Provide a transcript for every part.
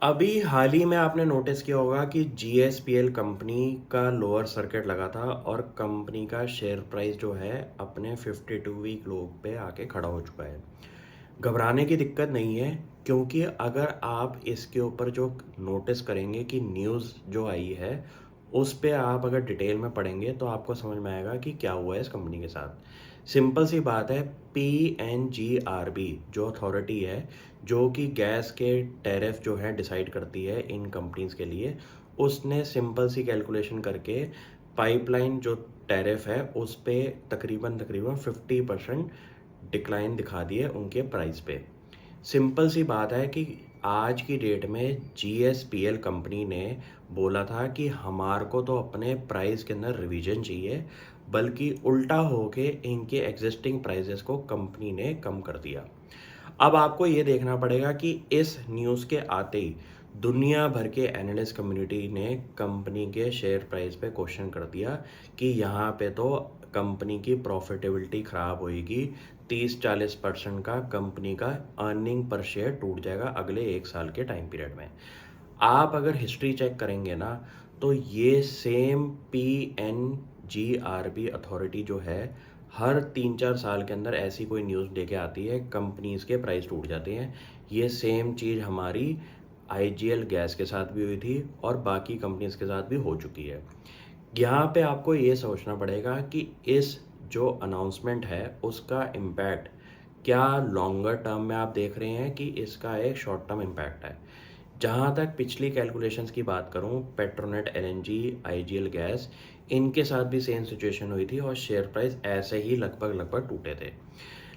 अभी हाल ही में आपने नोटिस किया होगा कि जीएसपीएल कंपनी का लोअर सर्किट लगा था और कंपनी का शेयर प्राइस जो है अपने 52 वीक लो पे आके खड़ा हो चुका है। घबराने की दिक्कत नहीं है, क्योंकि अगर आप इसके ऊपर जो नोटिस करेंगे कि न्यूज़ जो आई है उस पे आप अगर डिटेल में पढ़ेंगे तो आपको समझ में आएगा कि क्या हुआ है इस कंपनी के साथ। सिंपल सी बात है, पीएनजीआरबी जो अथॉरिटी है जो कि गैस के टैरिफ जो है डिसाइड करती है इन कंपनीज के लिए, उसने सिंपल सी कैलकुलेशन करके पाइपलाइन जो टैरिफ है उस पे तकरीबन तकरीबन 50% डिक्लाइन दिखा दिए उनके प्राइस पे। सिंपल सी बात है कि आज की डेट में जीएसपीएल कंपनी ने बोला था कि हमार को तो अपने प्राइस के अंदर रिवीजन चाहिए, बल्कि उल्टा होके इनके एग्जिस्टिंग प्राइसेस को कंपनी ने कम कर दिया। अब आपको ये देखना पड़ेगा कि इस न्यूज़ के आते ही दुनिया भर के एनालिस्ट कम्युनिटी ने कंपनी के शेयर प्राइस पे क्वेश्चन कर दिया कि यहाँ पे तो कंपनी की प्रॉफिटेबिलिटी ख़राब होएगी, 30-40% का कंपनी का अर्निंग पर शेयर टूट जाएगा अगले 1 साल के टाइम पीरियड में। आप अगर हिस्ट्री चेक करेंगे ना, तो ये सेम पीएनजीआरबी अथॉरिटी जो है हर 3-4 साल के अंदर ऐसी कोई न्यूज़ लेके आती है, कंपनीज के प्राइस टूट जाते हैं। ये सेम चीज़ हमारी आईजीएल गैस के साथ भी हुई थी और बाकी कंपनीज के साथ भी हो चुकी है। यहाँ पे आपको ये सोचना पड़ेगा कि इस जो अनाउंसमेंट है उसका इम्पैक्ट क्या लॉन्गर टर्म में आप देख रहे हैं कि इसका एक शॉर्ट टर्म इम्पैक्ट है। जहाँ तक पिछली कैलकुलेशंस की बात करूँ, पेट्रोनेट एलएनजी, आईजीएल गैस, इनके साथ भी सेम सिचुएशन हुई थी और शेयर प्राइस ऐसे ही लगभग लगभग टूटे थे।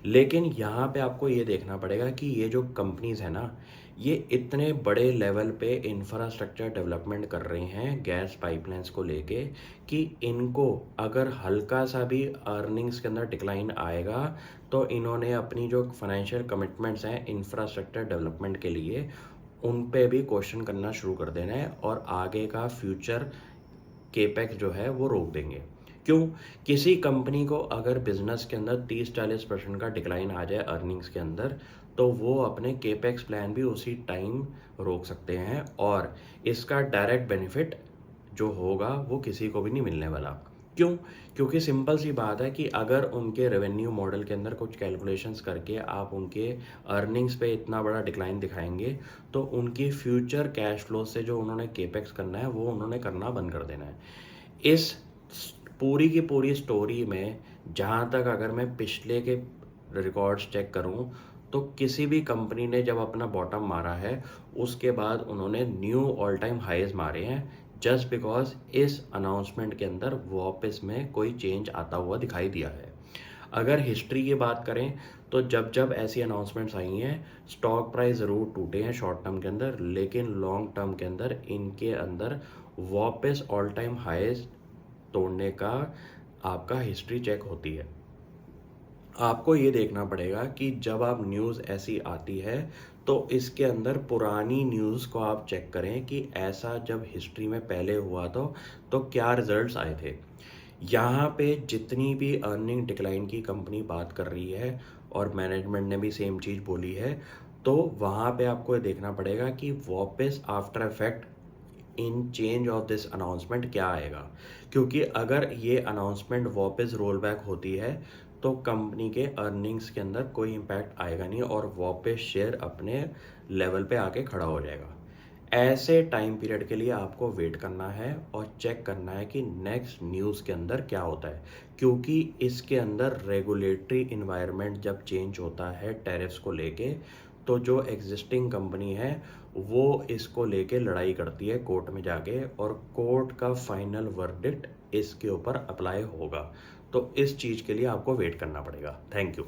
लेकिन यहाँ पे आपको ये देखना पड़ेगा कि ये जो कंपनीज है ना, ये इतने बड़े लेवल पे इंफ्रास्ट्रक्चर डेवलपमेंट कर रही हैं गैस पाइपलाइंस को लेके कि इनको अगर हल्का सा भी अर्निंग्स के अंदर डिक्लाइन आएगा तो इन्होंने अपनी जो फाइनेंशियल कमिटमेंट्स हैं इंफ्रास्ट्रक्चर डेवलपमेंट के लिए उन पे भी क्वेश्चन करना शुरू कर देना है और आगे का फ्यूचर केपेक्स जो है वो रोक देंगे। क्यों? किसी कंपनी को अगर बिजनेस के अंदर 30-40% का डिक्लाइन आ जाए अर्निंग्स के अंदर, तो वो अपने केपेक्स प्लान भी उसी टाइम रोक सकते हैं और इसका डायरेक्ट बेनिफिट जो होगा वो किसी को भी नहीं मिलने वाला। क्यों? क्योंकि सिंपल सी बात है कि अगर उनके रेवेन्यू मॉडल के अंदर कुछ कैलकुलेशंस करके आप उनके अर्निंग्स पे इतना बड़ा डिक्लाइन दिखाएंगे, तो उनकी फ्यूचर कैश फ्लो से जो उन्होंने केपेक्स करना है वो उन्होंने करना बंद कर देना है। इस पूरी की पूरी स्टोरी में जहाँ तक अगर मैं पिछले के रिकॉर्ड्स चेक करूँ, तो किसी भी कंपनी ने जब अपना बॉटम मारा है उसके बाद उन्होंने न्यू ऑल टाइम हाईज मारे हैं, जस्ट बिकॉज इस अनाउंसमेंट के अंदर वापस में कोई चेंज आता हुआ दिखाई दिया है। अगर हिस्ट्री की बात करें तो जब जब ऐसी अनाउंसमेंट्स आई हैं, स्टॉक प्राइस ज़रूर टूटे हैं शॉर्ट टर्म के अंदर, लेकिन लॉन्ग टर्म के अंदर इनके अंदर वापस ऑल टाइम हाईज तोड़ने का आपका हिस्ट्री चेक होती है। आपको ये देखना पड़ेगा कि जब आप न्यूज़ ऐसी आती है तो इसके अंदर पुरानी न्यूज़ को आप चेक करें कि ऐसा जब हिस्ट्री में पहले हुआ तो क्या रिजल्ट्स आए थे। यहाँ पे जितनी भी अर्निंग डिक्लाइन की कंपनी बात कर रही है और मैनेजमेंट ने भी सेम चीज़ बोली है, तो वहाँ पे आपको ये देखना पड़ेगा कि वापस after effect in change of this announcement क्या आएगा। क्योंकि अगर ये अनाउंसमेंट वापस रोल बैक होती है तो कंपनी के अर्निंग्स के अंदर कोई इम्पैक्ट आएगा नहीं और वापस शेयर अपने लेवल पे आके खड़ा हो जाएगा। ऐसे टाइम पीरियड के लिए आपको वेट करना है और चेक करना है कि नेक्स्ट न्यूज़ के अंदर क्या होता है, क्योंकि इसके अंदर रेगुलेटरी इन्वायरमेंट जब चेंज होता है टैरिफ्स को लेके, तो जो एग्जिस्टिंग कंपनी है वो इसको लेके लड़ाई करती है कोर्ट में जाके और कोर्ट का फाइनल वर्डिक्ट इसके ऊपर अप्लाई होगा। तो इस चीज़ के लिए आपको वेट करना पड़ेगा। Thank you.